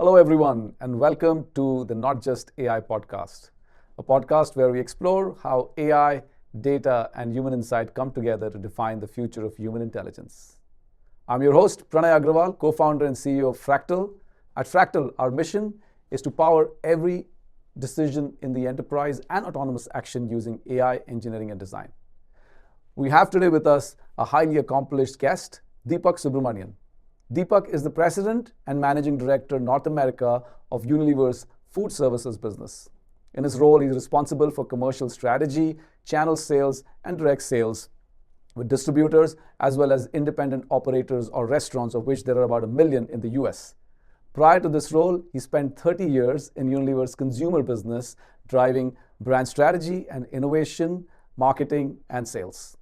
Hello, everyone, and welcome to the Not Just AI podcast, a podcast where we explore how AI, data, and human insight come together to define the future of human intelligence. I'm your host, Pranay Agrawal, co-founder and CEO of Fractal. At Fractal, our mission is to power every decision in the enterprise and autonomous action using AI engineering and design. We have today with us a highly accomplished guest, Deepak Subramanian. Deepak is the President and Managing Director, North America of Unilever's Food Services business. In his role, he is responsible for commercial strategy, channel sales, and direct sales with distributors as well as independent operators or restaurants, of which there are about 1 million in the US. Prior to this role, he spent 30 years in Unilever's consumer business, driving brand strategy and innovation, marketing, and sales.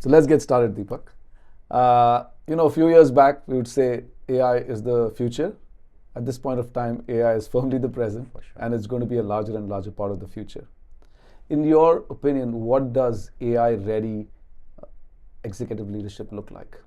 So let's get started, Deepak. A few years back, we would say AI is the future. At this point of time, AI is firmly the present, and it's going to be a larger and larger part of the future. In your opinion, what does AI-ready executive leadership look like?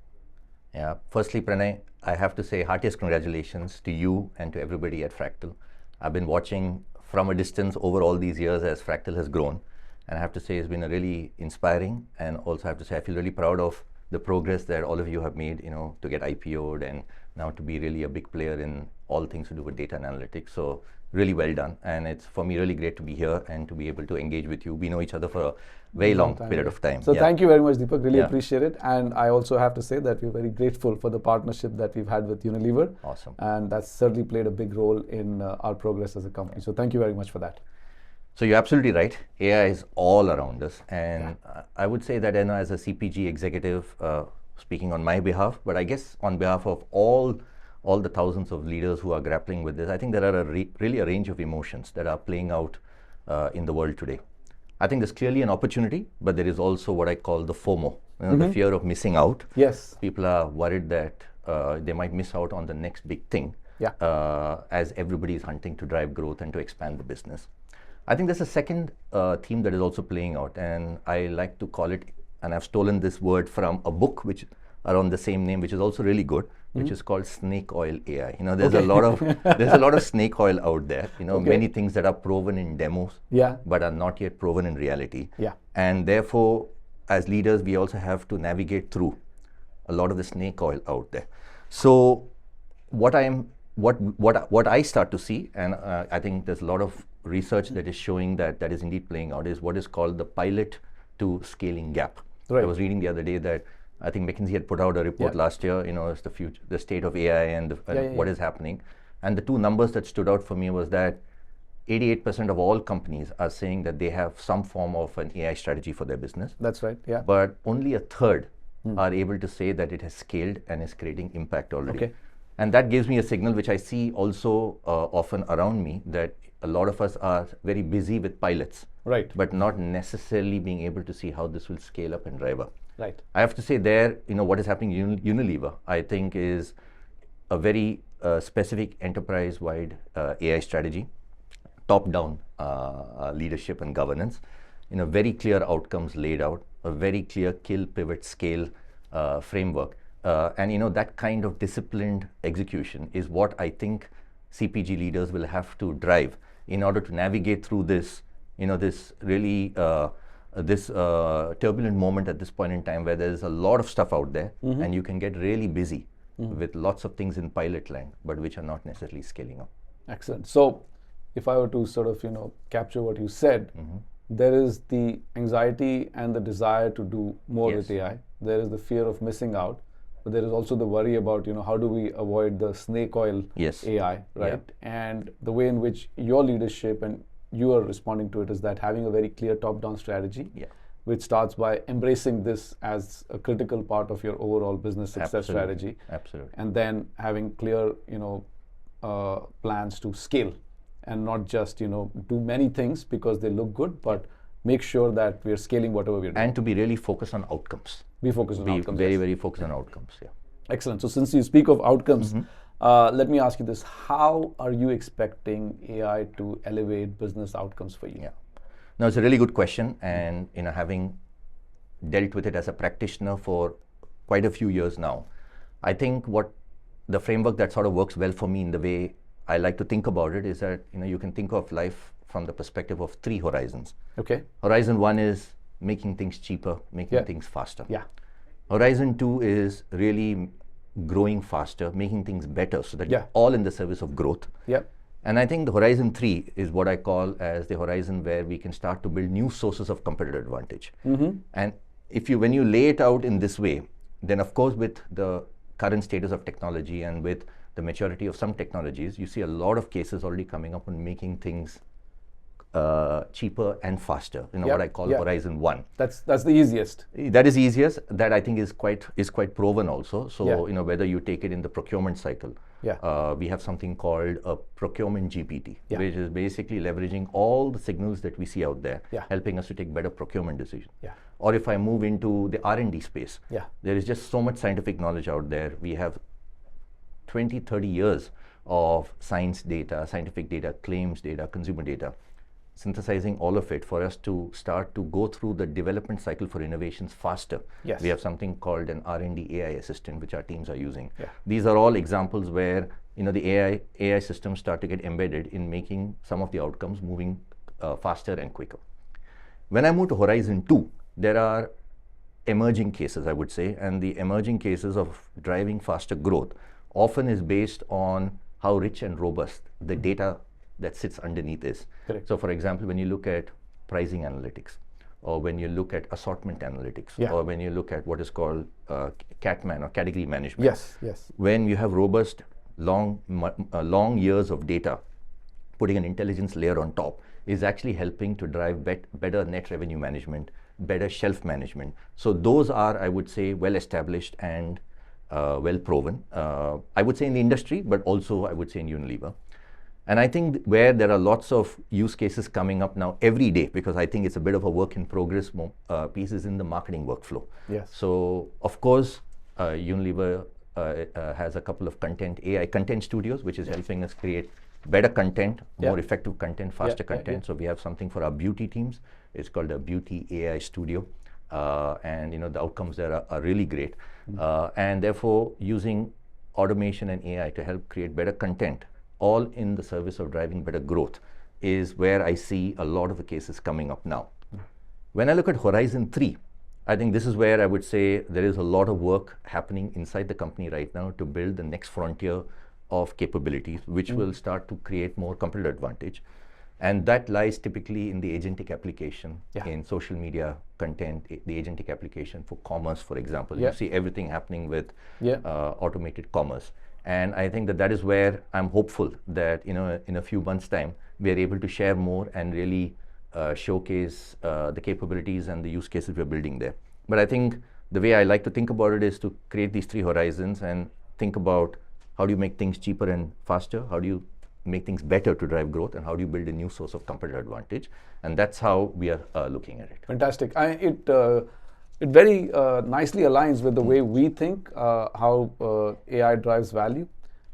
Yeah, firstly, Pranay, I have to say heartiest congratulations to you and to everybody at Fractal. I've been watching from a distance over all these years as Fractal has grown. And I have to say it's been a really inspiring, and also I have to say I feel really proud of the progress that all of you have made, to get IPO'd and now to be really a big player in all things to do with data and analytics. So really well done. And it's for me really great to be here and to be able to engage with you. We know each other for a very long period of time. So thank you very much, Deepak. Really appreciate it. And I also have to say that we're very grateful for the partnership that we've had with Unilever. Awesome. And that's certainly played a big role in our progress as a company. So thank you very much for that. So you're absolutely right. AI is all around us. And I would say that as a CPG executive, speaking on my behalf, but I guess on behalf of all the thousands of leaders who are grappling with this, I think there are really a range of emotions that are playing out in the world today. I think there's clearly an opportunity, but there is also what I call the FOMO, the fear of missing out. Yes. People are worried that they might miss out on the next big thing as everybody is hunting to drive growth and to expand the business. I think there's a second theme that is also playing out, and I like to call it, and I've stolen this word from a book which around the same name, which is also really good, which is called snake oil AI. There's a lot of snake oil out there. Many things that are proven in demos, but are not yet proven in reality. And therefore, as leaders, we also have to navigate through a lot of the snake oil out there. So, what I start to see, and I think there's a lot of research that is showing that is indeed playing out, is what is called the pilot to scaling gap. Right. I was reading the other day that I think McKinsey had put out a report last year, it's the future, the state of AI and what is happening. And the two numbers that stood out for me was that 88% of all companies are saying that they have some form of an AI strategy for their business. That's right, yeah. But only a third are able to say that it has scaled and is creating impact already. Okay. And that gives me a signal which I see also often around me, that a lot of us are very busy with pilots, right, but not necessarily being able to see how this will scale up and drive up. Right. I have to say there, what is happening in Unilever, I think is a very specific enterprise-wide AI strategy, top-down leadership and governance, very clear outcomes laid out, a very clear kill, pivot, scale framework. And that kind of disciplined execution is what I think CPG leaders will have to drive in order to navigate through this, this really this turbulent moment at this point in time, where there's a lot of stuff out there, and you can get really busy with lots of things in pilot land, but which are not necessarily scaling up. Excellent. So, if I were to sort of capture what you said, there is the anxiety and the desire to do more with AI. There is the fear of missing out. But there is also the worry about, how do we avoid the snake oil AI, right? And the way in which your leadership and you are responding to it is that having a very clear top-down strategy, which starts by embracing this as a critical part of your overall business success strategy. Absolutely. And then having clear, plans to scale and not just, do many things because they look good, but make sure that we are scaling whatever we're doing. And to be really focused on outcomes. Be focused on outcomes. Very, very focused on outcomes, Excellent. So since you speak of outcomes, let me ask you this. How are you expecting AI to elevate business outcomes for you? No, it's a really good question. And having dealt with it as a practitioner for quite a few years now. I think what the framework that sort of works well for me in the way I like to think about it is that you can think of life from the perspective of 3 horizons. Okay. Horizon 1 is making things cheaper, making things faster. Yeah. Horizon 2 is really growing faster, making things better, so that you're all in the service of growth. Yeah. And I think the horizon 3 is what I call as the horizon where we can start to build new sources of competitive advantage. And when you lay it out in this way, then of course with the current status of technology and with the maturity of some technologies, you see a lot of cases already coming up on making things cheaper and faster. What I call horizon 1. That's the easiest. That is easiest. That I think is quite proven also. So whether you take it in the procurement cycle, we have something called a procurement GPT, which is basically leveraging all the signals that we see out there, helping us to take better procurement decisions. Or if I move into the R&D space, there is just so much scientific knowledge out there. We have 20, 30 years of science data, scientific data, claims data, consumer data, synthesizing all of it for us to start to go through the development cycle for innovations faster. We have something called an R&D AI assistant, which our teams are using. These are all examples where the AI systems start to get embedded in making some of the outcomes moving faster and quicker. When I move to Horizon 2, there are emerging cases, I would say, and the emerging cases of driving faster growth often is based on how rich and robust the data that sits underneath is. Correct. So for example, when you look at pricing analytics, or when you look at assortment analytics, or when you look at what is called CATMAN or category management. When you have robust, long years of data, putting an intelligence layer on top is actually helping to drive better net revenue management, better shelf management. So those are, I would say, well established and well proven. I would say in the industry, but also I would say in Unilever. And I think where there are lots of use cases coming up now every day, because I think it's a bit of a work in progress piece, is in the marketing workflow. So of course, Unilever has a couple of AI content studios, which is helping us create better content, more effective content, faster content. So we have something for our beauty teams. It's called a Beauty AI Studio. And the outcomes there are really great. And therefore, using automation and AI to help create better content, all in the service of driving better growth, is where I see a lot of the cases coming up now. When I look at Horizon 3, I think this is where I would say there is a lot of work happening inside the company right now to build the next frontier of capabilities, which will start to create more competitive advantage. And that lies typically in the agentic application, in social media content, the agentic application for commerce, for example. You see everything happening with automated commerce. And I think that is where I'm hopeful that in a few months' time, we are able to share more and really showcase the capabilities and the use cases we're building there. But I think the way I like to think about it is to create these 3 horizons and think about how do you make things cheaper and faster, how do you make things better to drive growth, and how do you build a new source of competitive advantage. And that's how we are looking at it. Fantastic. It very nicely aligns with the way we think how AI drives value.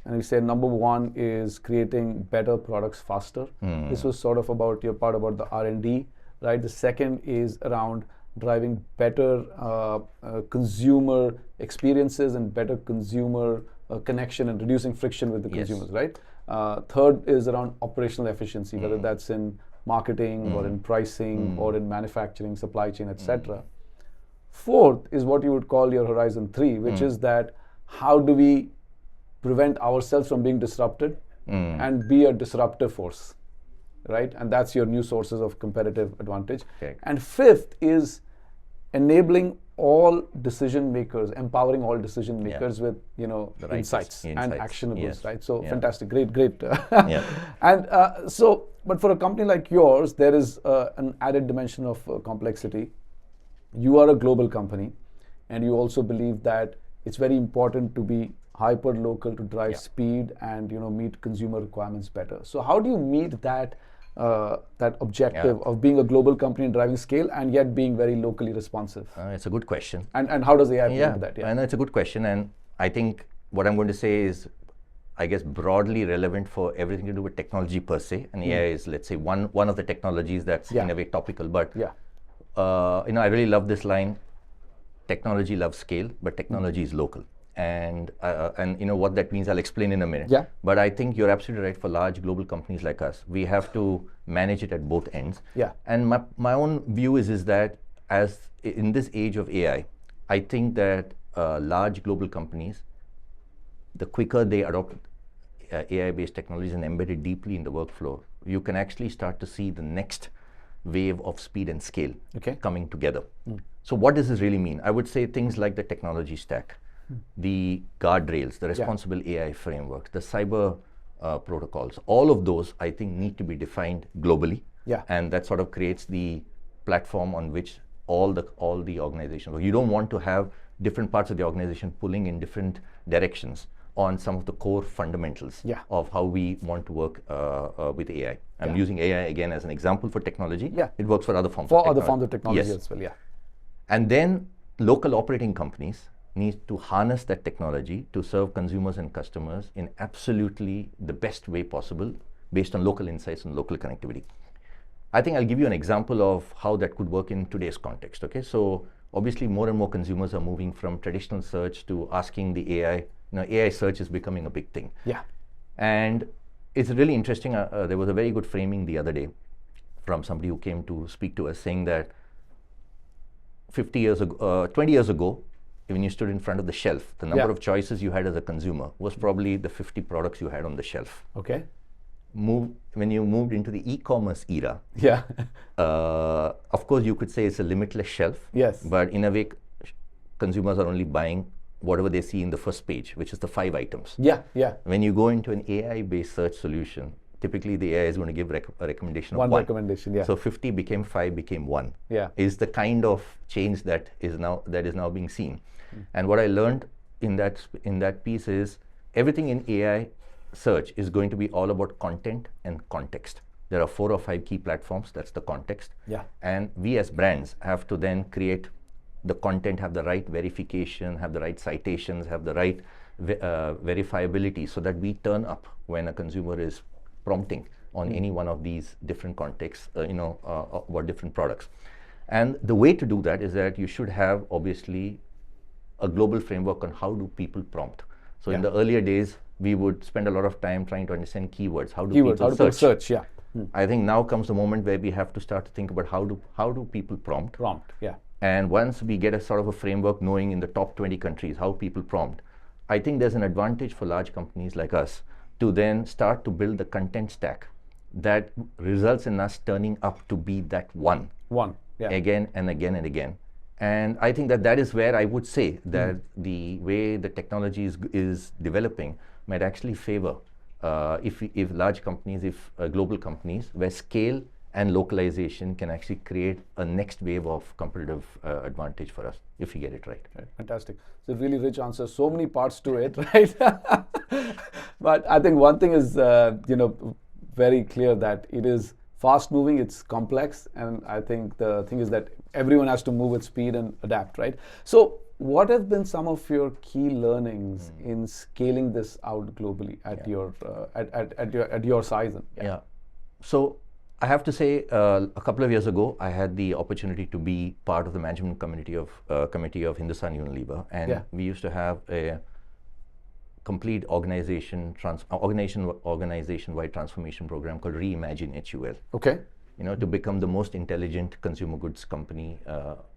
And we say number 1 is creating better products faster. This was sort of about your part about the R&D, right? The second is around driving better consumer experiences and better consumer connection and reducing friction with the consumers, right? Third is around operational efficiency, whether that's in marketing or in pricing or in manufacturing, supply chain, etc. Fourth is what you would call your Horizon 3, which is that how do we prevent ourselves from being disrupted and be a disruptive force, right? And that's your new sources of competitive advantage. And fifth is enabling all decision makers, empowering all decision makers with insights and actionables, right? So fantastic, great. And but for a company like yours, there is an added dimension of complexity. You are a global company, and you also believe that it's very important to be hyper local to drive speed and meet consumer requirements better. So how do you meet that objective of being a global company and driving scale and yet being very locally responsive? It's a good question. And how does AI fit into that? I know it's a good question, and I think what I'm going to say is, I guess, broadly relevant for everything to do with technology per se, and AI is, let's say, one of the technologies that's in a way topical. But I really love this line: technology loves scale, but technology is local. And what that means, I'll explain in a minute. Yeah. But I think you're absolutely right. For large global companies like us, we have to manage it at both ends. Yeah. And my own view is that as in this age of AI, I think that large global companies, the quicker they adopt AI-based technologies and embed it deeply in the workflow, you can actually start to see the next wave of speed and scale coming together. So what does this really mean? I would say things like the technology stack, the guardrails, the responsible AI framework, the cyber protocols, all of those I think need to be defined globally. Yeah. And that sort of creates the platform on which all the organizations, you don't want to have different parts of the organization pulling in different directions on some of the core fundamentals of how we want to work with AI. I'm using AI again as an example for technology. Yeah. It works for other forms of technology. For other forms of technology Yes. as well, yeah. And then local operating companies need to harness that technology to serve consumers and customers in absolutely the best way possible based on local insights and local connectivity. I think I'll give you an example of how that could work in today's context. Okay, so obviously more and more consumers are moving from traditional search to asking the AI. AI search is becoming a big thing. Yeah. And it's really interesting. There was a very good framing the other day from somebody who came to speak to us saying that 20 years ago, when you stood in front of the shelf, the number of choices you had as a consumer was probably the 50 products you had on the shelf. Okay. When you moved into the e-commerce era, of course you could say it's a limitless shelf. Yes. But in a way, consumers are only buying whatever they see in the first page, which is the 5 items. Yeah, yeah. When you go into an AI-based search solution, typically the AI is going to give a recommendation of one one. recommendation, yeah. So 50 became 5, became 1. Yeah. Is the kind of change that is now being seen. And what I learned in that piece is everything in AI search is going to be all about content and context. There are 4 or 5 key platforms. That's the context. Yeah. And we as brands have to then create the content, have the right verification, have the right citations, have the right verifiability, so that we turn up when a consumer is prompting on any one of these different contexts, about different products. And the way to do that is that you should have obviously a global framework on how do people prompt. So in the earlier days, we would spend a lot of time trying to understand keywords. How do people search? Yeah. I think now comes the moment where we have to start to think about how do people prompt. Yeah. And once we get a sort of a framework knowing in the top 20 countries how people prompt, I think there's an advantage for large companies like us to then start to build the content stack that results in us turning up to be that one. Again and again and again. And I think that is where I would say that the way the technology is developing might actually favor if large companies, if global companies, where scale and localization can actually create a next wave of competitive advantage for us if we get it right. Fantastic. It's a really rich answer. So many parts to it, right? But I think one thing is, very clear that it is fast moving, it's complex, and I think the thing is that everyone has to move with speed and adapt, right? So what have been some of your key learnings in scaling this out globally at your size? So I have to say, a couple of years ago, I had the opportunity to be part of the management committee of Hindustan Unilever, and we used to have a complete organization-wide transformation program called Reimagine HUL. Okay. To become the most intelligent consumer goods company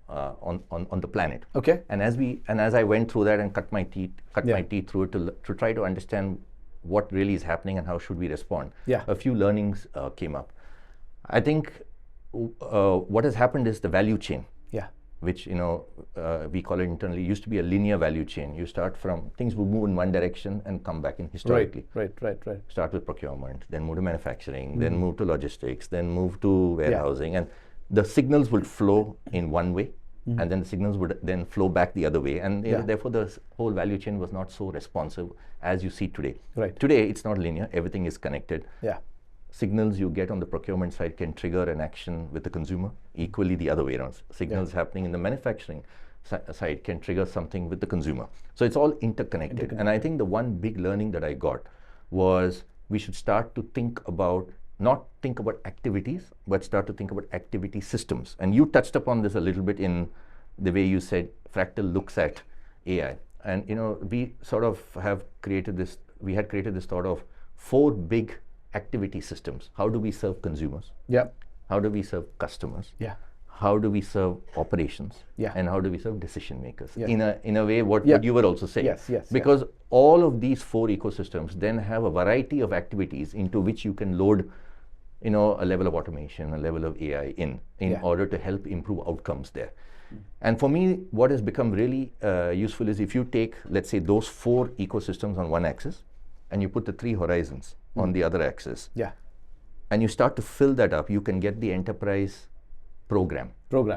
on the planet. Okay. And as I went through that and cut my teeth through it to try to understand what really is happening and how should we respond. A few learnings came up. I think what has happened is the value chain, which we call it internally, used to be a linear value chain. You start from things would move in one direction and come back in historically. Right. Start with procurement, then move to manufacturing, then move to logistics, then move to warehousing, and the signals would flow in one way, and then the signals would then flow back the other way, and therefore the whole value chain was not so responsive as you see today. Right. Today it's not linear; everything is connected. Signals you get on the procurement side can trigger an action with the consumer. Equally the other way around. Signals happening in the manufacturing side can trigger something with the consumer. So it's all interconnected. And I think the one big learning that I got was we should start to not think about activities, but start to think about activity systems. And you touched upon this a little bit in the way you said Fractal looks at AI. And we sort of have created this, we had created this thought of 4 big activity systems. How do we serve consumers? Yeah. How do we serve customers? Yeah. How do we serve operations? Yeah. And how do we serve decision makers? Yeah. In a way, what you were also saying. Yes. Because all of these 4 ecosystems then have a variety of activities into which you can load a level of automation, a level of AI in order to help improve outcomes there. And for me, what has become really useful is if you take, let's say, those 4 ecosystems on one axis, and you put the 3 horizons on the other axis, and you start to fill that up, you can get the enterprise program.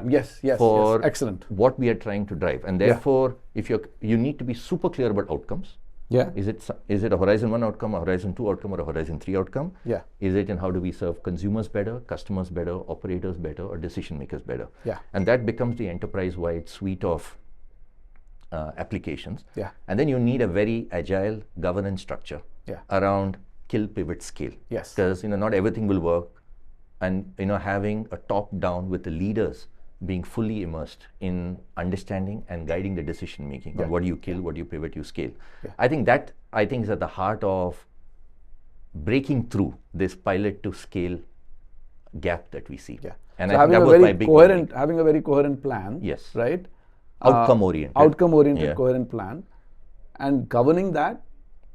Yes. For excellent. What we are trying to drive. And therefore, if you need to be super clear about outcomes. Yeah. Is it a Horizon 1 outcome, a Horizon 2 outcome, or a Horizon 3 outcome? Yeah. Is it in how do we serve consumers better, customers better, operators better, or decision makers better? Yeah. And that becomes the enterprise-wide suite of applications. Yeah. And then you need a very agile governance structure around kill, pivot, scale. Yes. Because not everything will work, and having a top-down with the leaders being fully immersed in understanding and guiding the decision making on what do you kill, what do you pivot, you scale. I think is at the heart of breaking through this pilot to scale gap that we see. Yeah. And so I think that was my big having a very coherent plan. Yes. Right. Outcome oriented. Coherent plan, and governing that,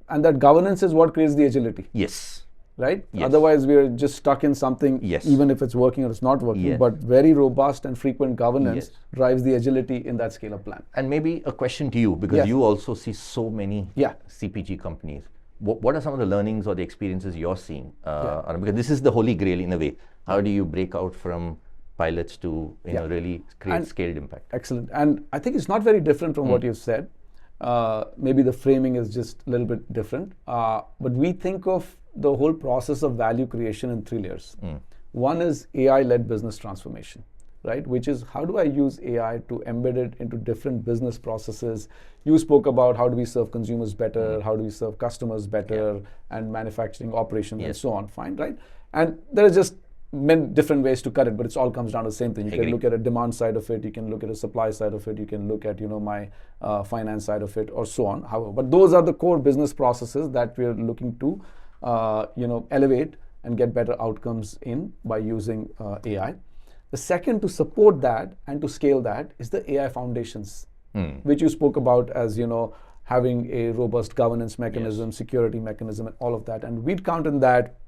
and that governance is what creates the agility. Yes. Right? Yes. Otherwise, we are just stuck in something, even if it's working or it's not working. But very robust and frequent governance drives the agility in that scale-up plan. And maybe a question to you, because you also see so many CPG companies. What are some of the learnings or the experiences you're seeing? Because this is the holy grail in a way. How do you break out from pilots to really create scaled impact? Excellent. And I think it's not very different from what you've said. Maybe the framing is just a little bit different. But we think of the whole process of value creation in 3 layers. One is AI-led business transformation, right? Which is how do I use AI to embed it into different business processes? You spoke about how do we serve consumers better, how do we serve customers better, and manufacturing operations and so on. Fine, right? And there are just many different ways to cut it, but it all comes down to the same thing. You can look at a demand side of it, you can look at a supply side of it, you can look at my finance side of it, or so on. However, but those are the core business processes that we're looking to elevate and get better outcomes in by using AI. The second, to support that and to scale that, is the AI foundations, which you spoke about as having a robust governance mechanism, security mechanism, and all of that. And we'd count in that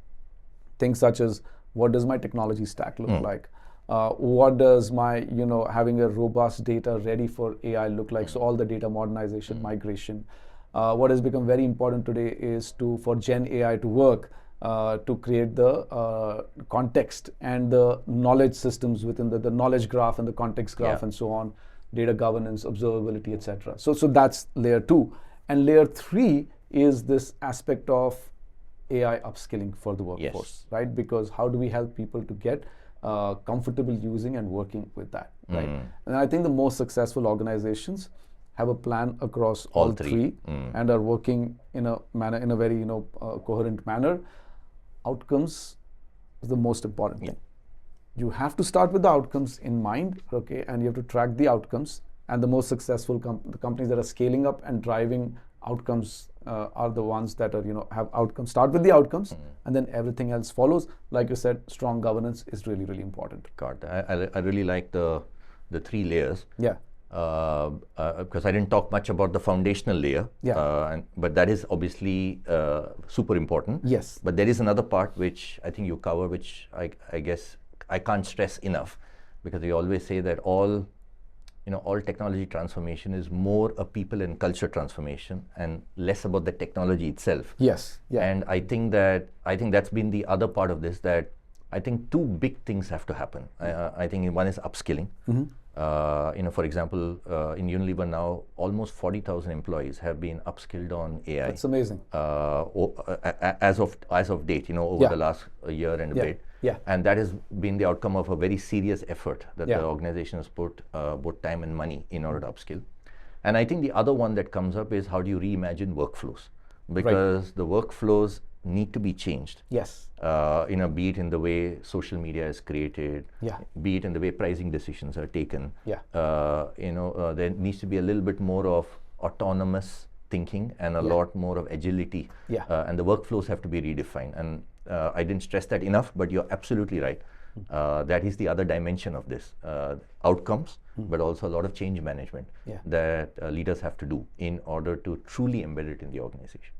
things such as, what does my technology stack look like? What does my having a robust data ready for AI look like? So all the data modernization, migration. What has become very important today is for Gen AI to work, to create the context and the knowledge systems within the knowledge graph and the context graph and so on, data governance, observability, etc. So that's layer 2. And layer 3 is this aspect of AI upskilling for the workforce, right? Because how do we help people to get comfortable using and working with that, right? And I think the most successful organizations have a plan across all three and are working in a manner, in a very coherent manner. Outcomes is the most important thing. You have to start with the outcomes in mind, okay, and you have to track the outcomes. And the most successful the companies that are scaling up and driving outcomes are the ones that are have outcomes. Start with the outcomes, and then everything else follows. Like you said, strong governance is really, really important. God, I really like the 3 layers. Yeah. Because I didn't talk much about the foundational layer. Yeah. But that is obviously super important. Yes. But there is another part which I think you cover, which I guess I can't stress enough, because we always say that all technology transformation is more a people and culture transformation and less about the technology itself. Yes. Yeah. And I think that's been the other part of this, that I think 2 big things have to happen. I think one is upskilling. For example, in Unilever now, almost 40,000 employees have been upskilled on AI. That's amazing. As of date, over the last year and a bit. Yeah. And that has been the outcome of a very serious effort that the organization has put both time and money in order to upskill. And I think the other one that comes up is, how do you reimagine workflows? because the workflows need to be changed. Yes. Be it in the way social media is created, be it in the way pricing decisions are taken. There needs to be a little bit more of autonomous thinking and a lot more of agility. And the workflows have to be redefined. And I didn't stress that enough, but you're absolutely right. That is the other dimension of this. Outcomes, but also a lot of change management that leaders have to do in order to truly embed it in the organization.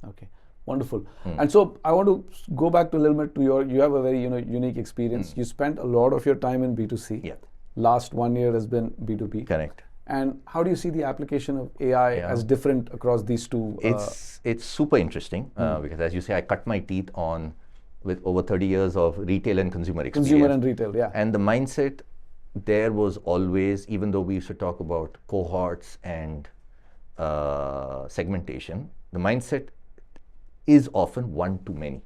Okay. Wonderful. And so I want to go back to a little bit to you have a very unique experience. You spent a lot of your time in B2C. Last 1 year has been B2B. Correct. And how do you see the application of AI as different across these two? It's super interesting because, as you say, I cut my teeth with over 30 years of retail and consumer experience. Consumer and retail, And the mindset there was always, even though we used to talk about cohorts and segmentation, the mindset is often one to many.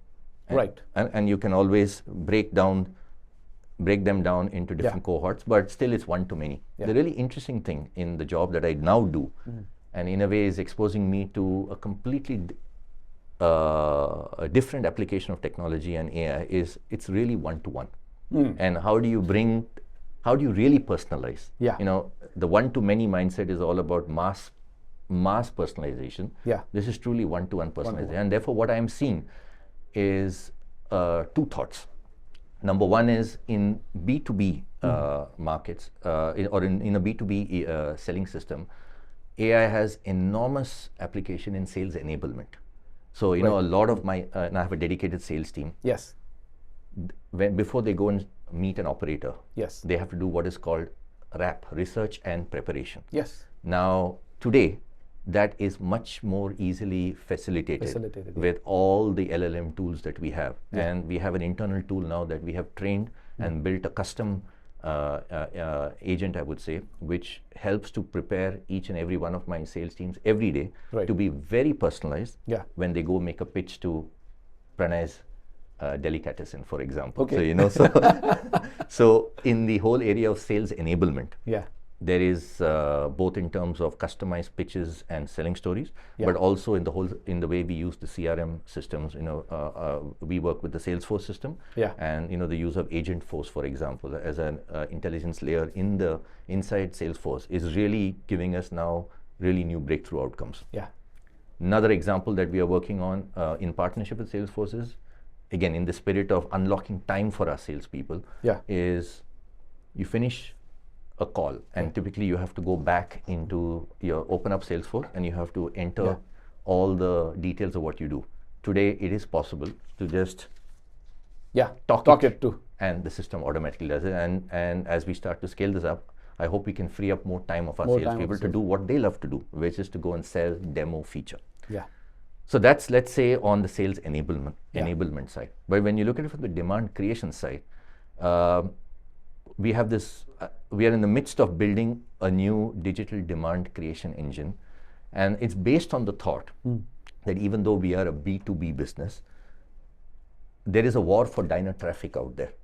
And you can always break them down into different cohorts, but still it's one to many. The really interesting thing in the job that I now do, and in a way is exposing me to a completely a different application of technology and AI, is it's really one-to-one. And how do you really personalize? The one-to-many mindset is all about mass personalization. This is truly one-to-one personalization. And therefore what I am seeing is two thoughts. Number one is in B2B markets, or in a B2B selling system, AI has enormous application in sales enablement. So, a lot of and I have a dedicated sales team. Before they go and meet an operator, they have to do what is called RAP, research and preparation. Now, today, that is much more easily facilitated with all the LLM tools that we have. And we have an internal tool now that we have trained and built a custom agent, I would say, which helps to prepare each and every one of my sales teams every day to be very personalized when they go make a pitch to Pranay's delicatessen, for example. So in the whole area of sales enablement, there is both in terms of customized pitches and selling stories, but also in the way we use the CRM systems. We work with the Salesforce system, and the use of Agentforce, for example, as an intelligence layer inside Salesforce is really giving us now really new breakthrough outcomes. Another example that we are working on in partnership with Salesforce is, again, in the spirit of unlocking time for our salespeople, is you finish a call, and typically you have to go back into open up Salesforce and you have to enter all the details of what you do. Today it is possible to just talk it to, and the system automatically does it. And as we start to scale this up, I hope we can free up more time of our salespeople to do what they love to do, which is to go and sell, demo, feature. So that's, let's say, on the sales enablement side. But when you look at it from the demand creation side, we have this. We are in the midst of building a new digital demand creation engine, and it's based on the thought that even though we are a B2B business, there is a war for diner traffic out there.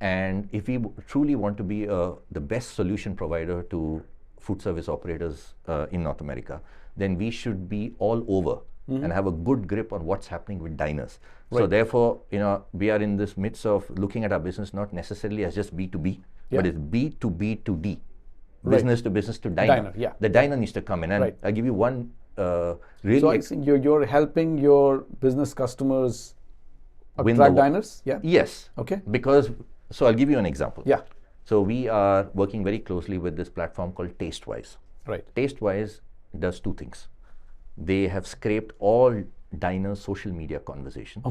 And if we truly want to be the best solution provider to food service operators in North America, then we should be all over and have a good grip on what's happening with diners. So therefore, we are in this midst of looking at our business not necessarily as just B2B, but it's B2B2D, business to business to diner. The diner needs to come in, and I'll give you one really. So I think you're helping your business customers attract diners. Yes. Because I'll give you an example. So we are working very closely with this platform called Tastewise. Tastewise does two things. They have scraped all diners' social media conversation.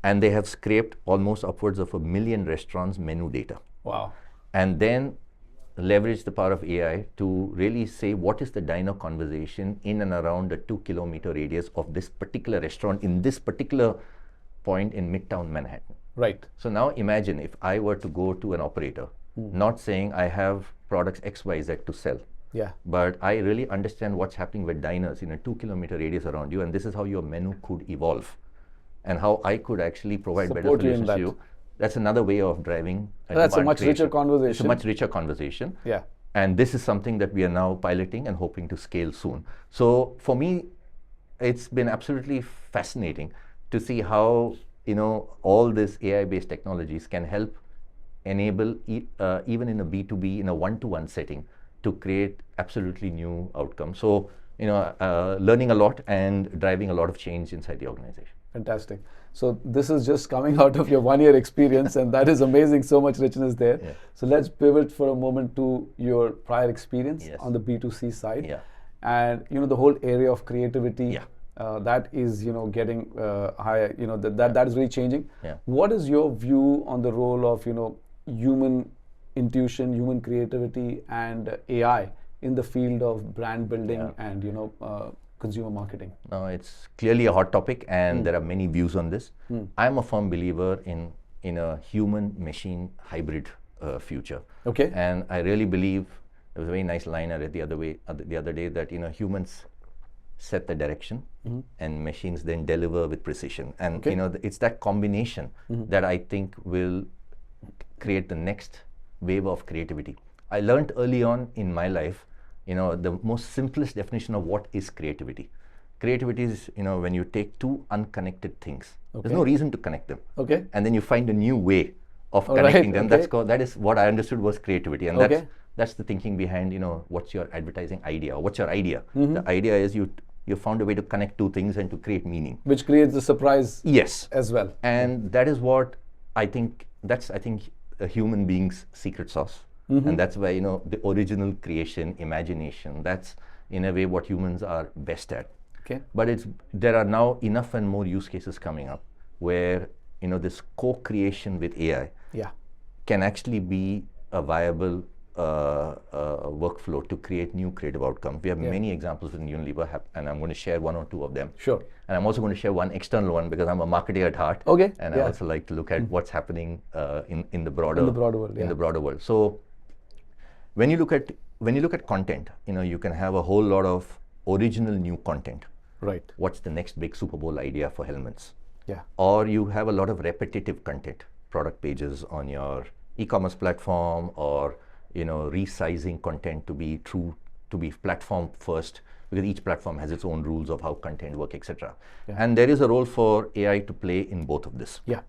And they have scraped almost upwards of 1 million restaurants' menu data. And then leverage the power of AI to really say what is the diner conversation in and around a 2-kilometer radius of this particular restaurant in this particular point in Midtown Manhattan. So now imagine if I were to go to an operator, not saying I have products XYZ to sell, but I really understand what's happening with diners in a 2-kilometer radius around you, and this is how your menu could evolve, and how I could actually provide better solutions to you. That's another way of driving that's a much richer conversation. It's a much richer conversation. And this is something that we are now piloting and hoping to scale soon. So for me, it's been absolutely fascinating to see how, all these AI-based technologies can help enable even in a B2B, in a one-to-one setting, to create absolutely new outcomes. So, learning a lot and driving a lot of change inside the organization. Fantastic. So this is just coming out of your 1-year experience, and that is amazing. So much richness there. Yeah. So let's pivot for a moment to your prior experience Yes. on the B2C side. Yeah. And the whole area of creativity. Yeah. That is getting higher. That is really changing. Yeah. What is your view on the role of human intuition, human creativity, and AI in the field of brand building and consumer marketing? No, it's clearly a hot topic, and there are many views on this. I'm a firm believer in a human-machine hybrid future. Okay. And I really believe, there was a very nice line I read the other day, that humans set the direction and machines then deliver with precision. And it's that combination that I think will create the next wave of creativity. I learned early on in my life, the most simplest definition of what is creativity. Creativity is, when you take two unconnected things. There's no reason to connect them. Okay. And then you find a new way of connecting them. That is what I understood was creativity. And that's the thinking behind, what's your advertising idea, or what's your idea. The idea is you found a way to connect two things and to create meaning. Which creates the surprise. Yes. As well. And that is what I think, a human being's secret sauce. And that's why, the original creation, imagination, that's in a way what humans are best at. Okay. But there are now enough and more use cases coming up where, this co-creation with AI can actually be a viable workflow to create new creative outcomes. We have many examples in Unilever, and I'm going to share one or two of them. Sure. And I'm also going to share one external one, because I'm a marketer at heart. Okay. And I also like to look at what's happening in the broader world. In the broader world. So when you look at content, you can have a whole lot of original new content. Right. What's the next big Super Bowl idea for Hellmann's? Yeah. Or you have a lot of repetitive content, product pages on your e-commerce platform, or resizing content to be platform first, because each platform has its own rules of how content work, etc. Yeah. And there is a role for AI to play in both of this. Yeah.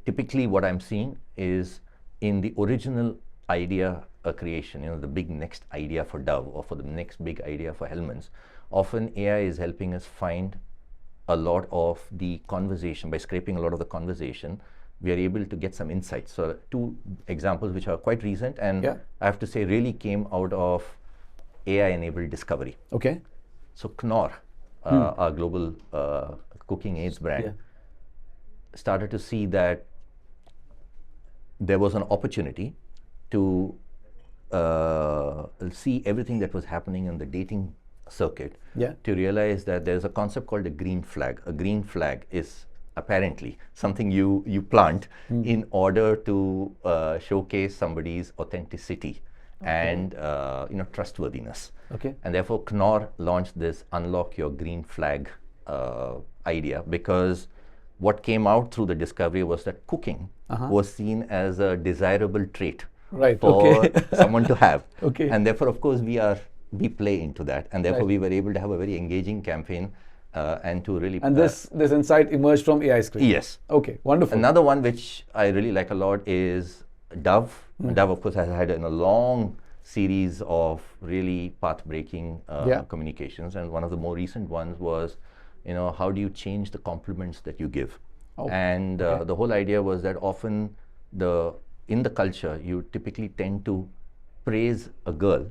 Typically, what I'm seeing is in the original idea creation, the big next idea for Dove, or for the next big idea for Hellmann's, often AI is helping us find a lot of the conversation. By scraping a lot of the conversation, we are able to get some insights. So two examples which are quite recent, and I have to say really came out of AI-enabled discovery. Okay. So Knorr, our global cooking aids brand, started to see that there was an opportunity to see everything that was happening in the dating circuit, to realize that there's a concept called a green flag. A green flag is apparently something you plant in order to showcase somebody's authenticity and trustworthiness. Okay. And therefore Knorr launched this Unlock Your Green Flag idea, because what came out through the discovery was that cooking was seen as a desirable trait for someone to have. And therefore, of course, we play into that, and therefore we were able to have a very engaging campaign and to really. And this insight emerged from AI screen. Yes. Okay. Wonderful. Another one which I really like a lot is Dove. Dove, of course, has had a long series of really path-breaking communications, and one of the more recent ones was, how do you change the compliments that you give? And the whole idea was that often in the culture, you typically tend to praise a girl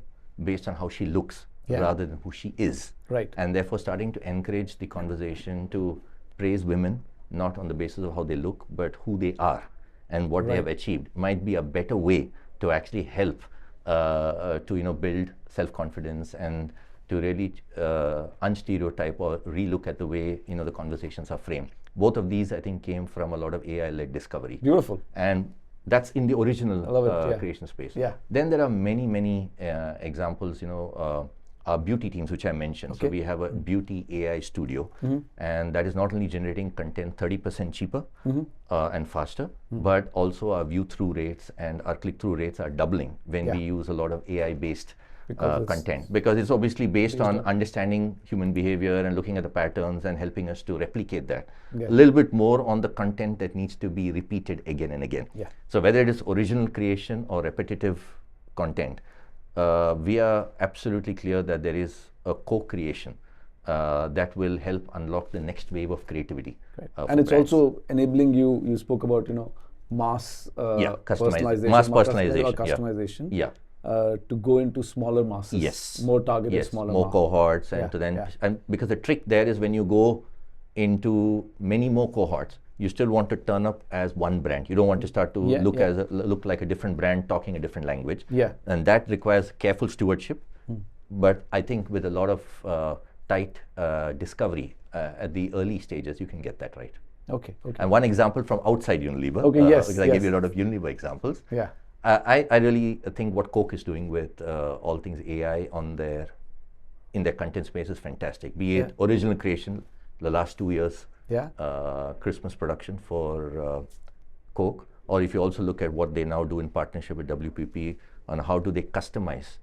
based on how she looks rather than who she is. Right. And therefore starting to encourage the conversation to praise women, not on the basis of how they look, but who they are and what they have achieved, might be a better way to actually help to build self-confidence and to really unstereotype or relook at the way the conversations are framed. Both of these, I think, came from a lot of AI-led discovery. Beautiful. And that's in the original creation space. Then there are many examples. Our beauty teams, which I mentioned. So we have a beauty AI studio, and that is not only generating content 30% cheaper and faster, but also our view-through rates and our click-through rates are doubling when we use a lot of AI-based content, because it's obviously based on understanding human behavior and looking at the patterns and helping us to replicate that. A little bit more on the content that needs to be repeated again and again. So whether it is original creation or repetitive content, we are absolutely clear that there is a co-creation that will help unlock the next wave of creativity. And it's brands. also enabling you spoke about, mass personalization, mass or customization. customization. To go into smaller masses, more targeted, smaller more cohorts, and and because the trick there is when you go into many more cohorts, you still want to turn up as one brand. You don't want to start to look like a different brand talking a different language. And that requires careful stewardship. But I think with a lot of tight discovery at the early stages, you can get that right. Okay. And one example from outside Unilever, because I gave you a lot of Unilever examples. I really think what Coke is doing with all things AI in their content space is fantastic. Be it original creation, the last 2 years, Christmas production for Coke, or if you also look at what they now do in partnership with WPP on how do they customize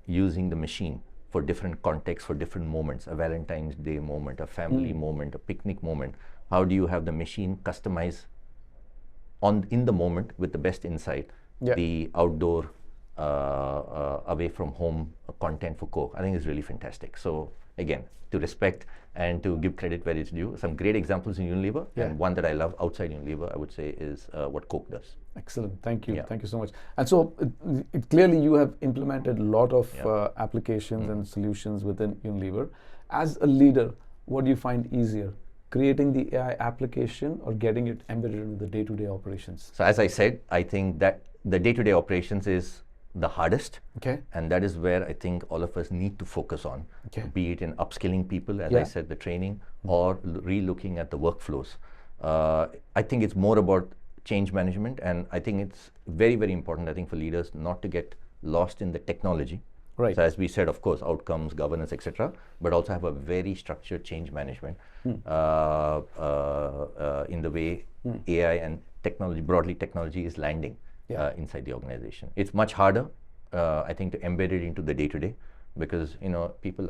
using the machine for different contexts, for different moments, a Valentine's Day moment, a family moment, a picnic moment. How do you have the machine customize in the moment with the best insight the outdoor, away from home content for Coke? I think it's really fantastic. So again, to respect and to give credit where it's due, some great examples in Unilever, and one that I love outside Unilever, I would say, is what Coke does. Excellent. Thank you. Thank you so much. And so clearly you have implemented a lot of applications and solutions within Unilever. As a leader, what do you find easier? Creating the AI application or getting it embedded into the day-to-day operations? So as I said, I think that the day-to-day operations is the hardest. And that is where I think all of us need to focus on, be it in upskilling people, as I said, the training, or re-looking at the workflows. I think it's more about change management, and I think it's very, very important, I think, for leaders not to get lost in the technology. So as we said, of course, outcomes, governance, etc., but also have a very structured change management in the way AI and technology, broadly technology, is landing inside the organization. It's much harder, I think, to embed it into the day-to-day, because people,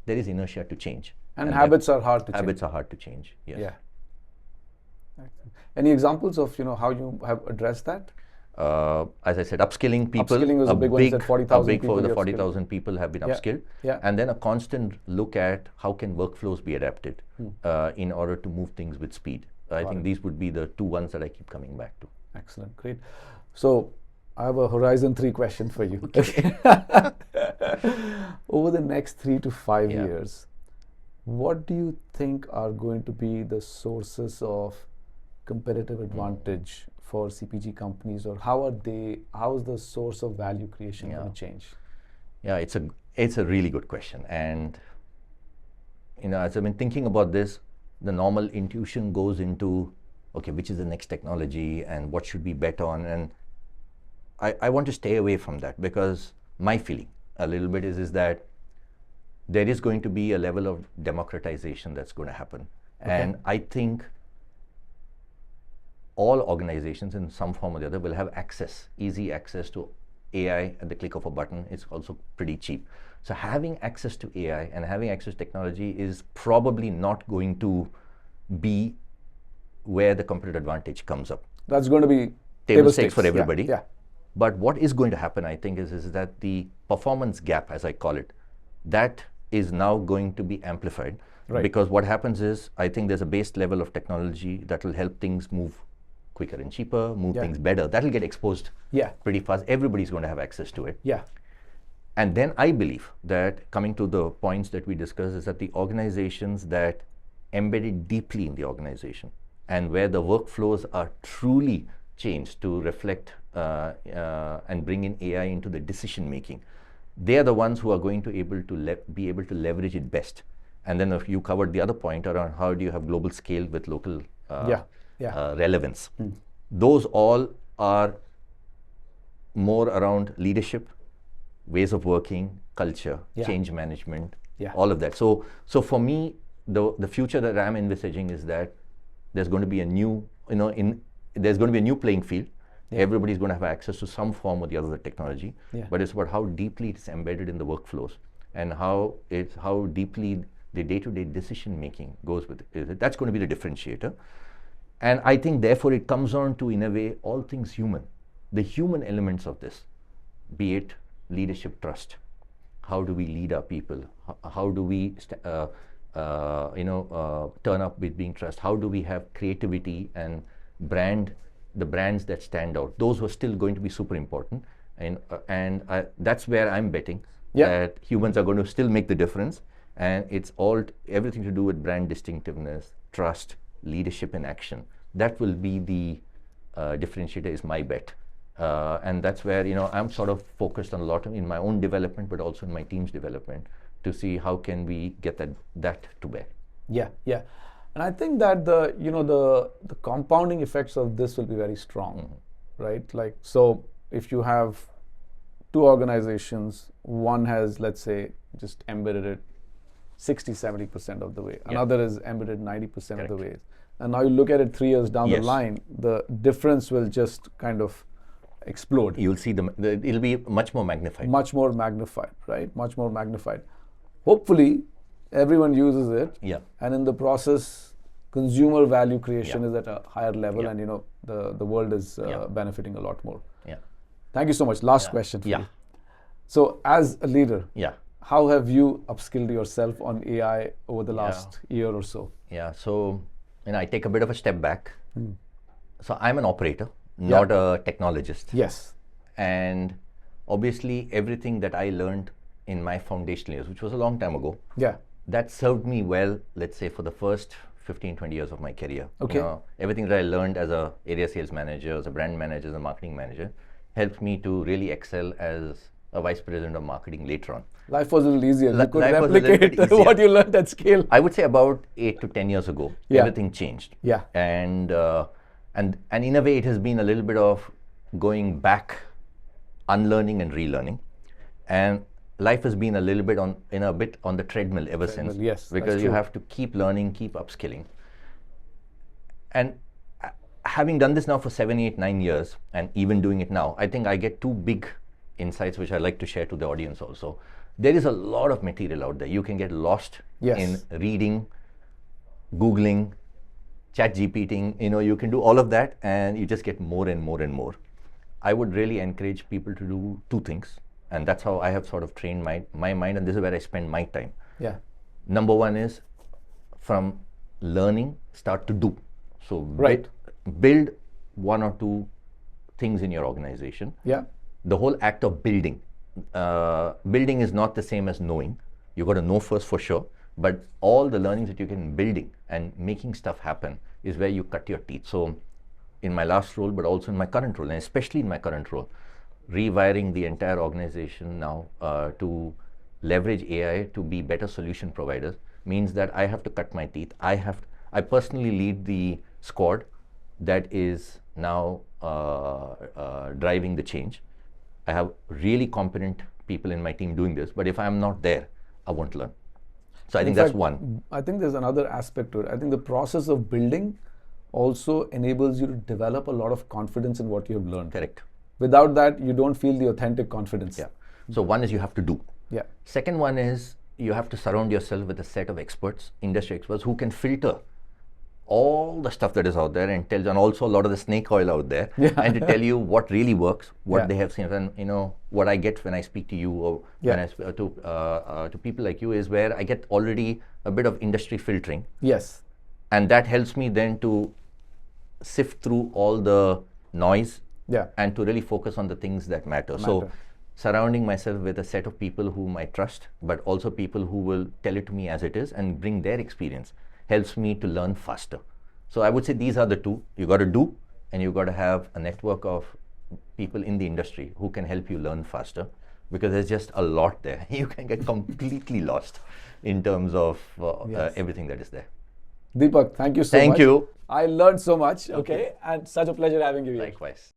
there is inertia to change. And habits are hard to change. Habits are hard to change, yes. Any examples of how you have addressed that? As I said, upskilling people. Upskilling was a big one. You said 40,000 people. For the 40,000 people have been upskilled. And then a constant look at how can workflows be adapted in order to move things with speed. I think these would be the two ones that I keep coming back to. Excellent, great. So I have a Horizon 3 question for you. Over the next 3 to 5 years, what do you think are going to be the sources of competitive advantage for CPG companies, or how is the source of value creation going to change? It's a really good question. And as I've been thinking about this, the normal intuition goes into, okay, which is the next technology and what should we bet on? And I want to stay away from that, because my feeling a little bit is that there is going to be a level of democratization that's going to happen. And I think all organizations in some form or the other will have easy access to AI at the click of a button. It's also pretty cheap. So having access to AI and having access to technology is probably not going to be where the competitive advantage comes up. That's going to be table stakes for everybody. But what is going to happen, I think, is that the performance gap, as I call it, that is now going to be amplified. Because what happens is, I think there's a base level of technology that will help things move quicker and cheaper, move things better. That'll get exposed pretty fast. Everybody's going to have access to it. And then I believe that, coming to the points that we discussed, is that the organizations that embed it deeply in the organization and where the workflows are truly changed to reflect and bring in AI into the decision making, they are the ones who are going to be able to leverage it best. And then if you covered the other point around how do you have global scale with local relevance. Those all are more around leadership, ways of working, culture, change management, all of that. So for me, the future that I'm envisaging is that there's going to be a new, there's going to be a new playing field, Everybody's going to have access to some form or the other of the technology, Yeah. but it's about how deeply it's embedded in the workflows and how deeply the day-to-day decision making goes with it. That's going to be the differentiator. And I think therefore it comes on to, in a way, all things human. The human elements of this, be it leadership trust. How do we lead our people? How do we turn up with being trust? How do we have creativity and the brands that stand out? Those are still going to be super important. And that's where I'm betting that humans are going to still make the difference. And it's everything to do with brand distinctiveness, trust, leadership in action. That will be the differentiator, is my bet. And that's where I'm sort of focused on a lot in my own development, but also in my team's development, to see how can we get that to bear. Yeah. And I think that the compounding effects of this will be very strong, right? Like, so if you have two organizations, one has, let's say, just embedded it 60-70% of the way, another is embedded 90% of the way, and now you look at it 3 years down the line, the difference will just kind of explode. You'll see it'll be much more magnified. Much more magnified, right? Much more magnified. Hopefully, everyone uses it, and in the process, consumer value creation is at a higher level, and the world is benefiting a lot more. Thank you so much. Last question for you. So, as a leader, how have you upskilled yourself on AI over the last year or so? So I take a bit of a step back. So I'm an operator, not a technologist. Yes. And obviously everything that I learned in my foundational years, which was a long time ago, that served me well, let's say, for the first 15-20 years of my career. Okay. Everything that I learned as a area sales manager, as a brand manager, as a marketing manager, helped me to really excel as a vice president of marketing later on. Life was a little easier. You could replicate what you learned at scale. I would say about 8 to 10 years ago, everything changed. And in a way, it has been a little bit of going back, unlearning and relearning. And life has been a little bit on the treadmill ever since. Yes, because you have to keep learning, keep upskilling. And having done this now for 7, 8, 9 years, and even doing it now, I think I get 2 big insights which I like to share to the audience also. There is a lot of material out there. You can get lost in reading, Googling, ChatGPTing. You can do all of that, and you just get more and more and more. I would really encourage people to do 2 things, and that's how I have sort of trained my mind, and this is where I spend my time. Number 1 is, from learning, start to do. So build 1 or 2 things in your organization. The whole act of building. Building is not the same as knowing. You got to know first for sure, but all the learnings that you get in building and making stuff happen is where you cut your teeth. So in my last role, but also in my current role, and especially in my current role, rewiring the entire organization now to leverage AI to be better solution providers means that I have to cut my teeth. I personally lead the squad that is now driving the change. I have really competent people in my team doing this, but if I'm not there, I won't learn. So I think that's one. I think there's another aspect to it. I think the process of building also enables you to develop a lot of confidence in what you have learned. Correct. Without that, you don't feel the authentic confidence. So one is you have to do. Second one is you have to surround yourself with a set of experts, industry experts, who can filter all the stuff that is out there and and also a lot of the snake oil out there, and to tell you what really works, what they have seen. And what I get when I speak to you, or when I speak to people like you, is where I get already a bit of industry filtering. And that helps me then to sift through all the noise and to really focus on the things that matter. So surrounding myself with a set of people whom I trust, but also people who will tell it to me as it is and bring their experience, helps me to learn faster. So I would say these are the 2. You got to do, and you got to have a network of people in the industry who can help you learn faster, because there's just a lot there. You can get completely lost in terms of everything that is there. Deepak, thank you so much. Thank you. I learned so much, and such a pleasure having you here. Likewise.